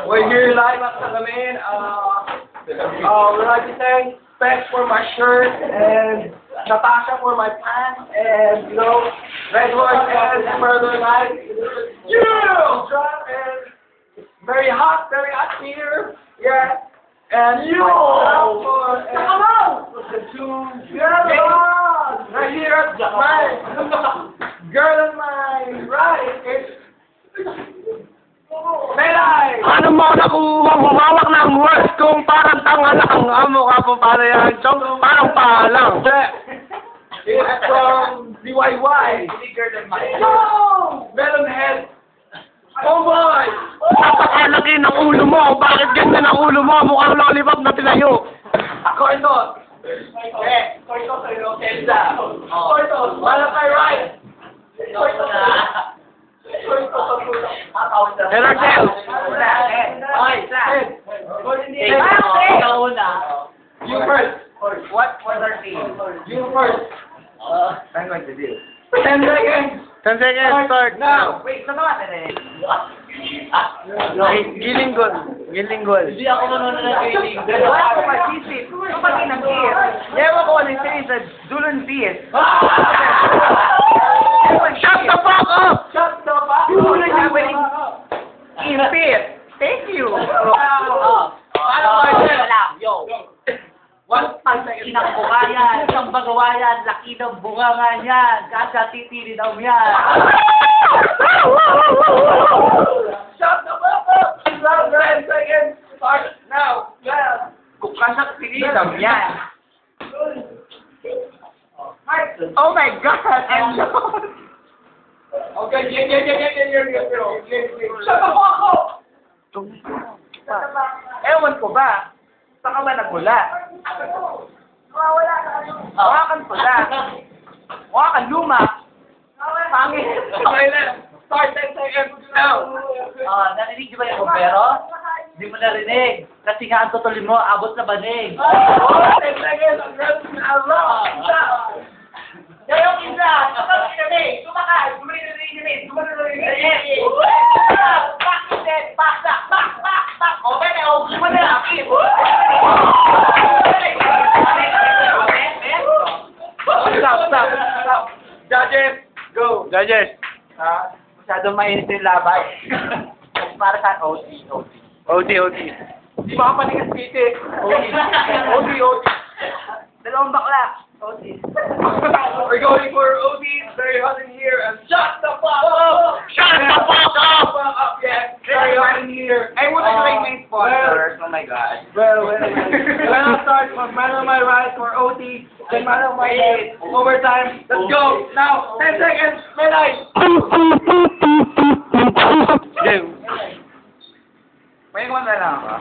We're here live at Salamin. We'd like to thank Specs for my shirt and Natasha for my pants and, you know, Red Horse and further live. And very hot here. Yeah. And you for right here at my girl and my right is Melay! Ano mo nakuha humawak ng words kung parang tanga lang ang mukha mo para yan, chong, parang palang. It's from DIY. No! Melonhead. Oh boy! Napakalaki ng ulo mo, bakit ganyan ang ulo mo? Mukhang lollipop na tinayo. Cortos. Cortos sa'yo. Elsa. Cortos. Wala kay right. Cortos. Hello, Chel. You first. What was our team? You first. I'm going to do. 10 seconds. 10 seconds, start now. Wait, saan naman natin Gilinggol. Gilinggol. Hindi ako manonood ng training. Wala ako mag-isip. Kapag inang-isip. Ewan ko ano yung series sa Dulon Ps. Shut the fuck up! Shut the fuck up. Dulon happening in Ps. Thank you. Paano ba yan? Wala. Yo. Pag inang bunga yan, isang bagawa yan, laki ng bunga nga yan, kasa titili daw yan. Shut the fuck up. 10 seconds. Start now. Yeah. Kung kasa titili daw yan. Oh my God! I'm lost. Okay, yeah. Shut the fuck up. Ewan ko ba? Saan ka ba nagmula? Hawakan ko lang. Hawakan luma. Pangit. Okay na. Start 10 seconds now. Narinig niyo ba yung kumpero? Hindi mo narinig. Kasi nga ang tutuloy mo, abot sa banig. 10 seconds. I'm ready now. Yung isa, kapag kinamig, sumakay, gumaling. Pak. Okay na, gumaling. Stop. Judges, go. Judges. Masyadong mainit yung laban. Para sa OT. OT. Di ba kapanigas kiti? OT. Dalawang bakla. OT. We're going for OT. It's very hot in here. And shut the fuck up. Shut the fuck up! Yeah. Very hot in here. I wouldn't like my sponsors. Oh my God. Well, I'll start from man on my right for OT. Then man on my left. Overtime. Let's go. Now, 10 seconds. Melay. Game. May one na lang ako.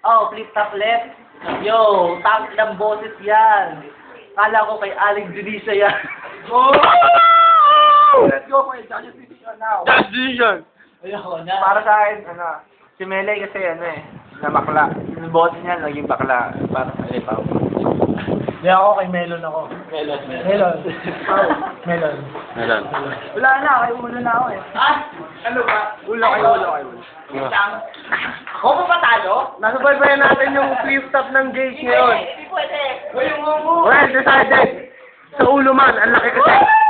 Oh, flip top left. Yo, tang ng boses yan. Kala ko kay Aling Junisa yan. Let's go for a judge's decision now. That's decision. Ayoko na. Para sa akin, si Melay kasi na bakla. Yung boss niya, naging bakla. Para sa Pao. Hindi ako kay Melon ako. Melon. Wala na, kay ulo na ako eh. Ano ba? Ulo. Ako pa talo? Nasubaybayan natin yung flip-top ng gauge ngayon. Hindi pwede. Yung Well decided. Sa ulo man, ang laki kasi.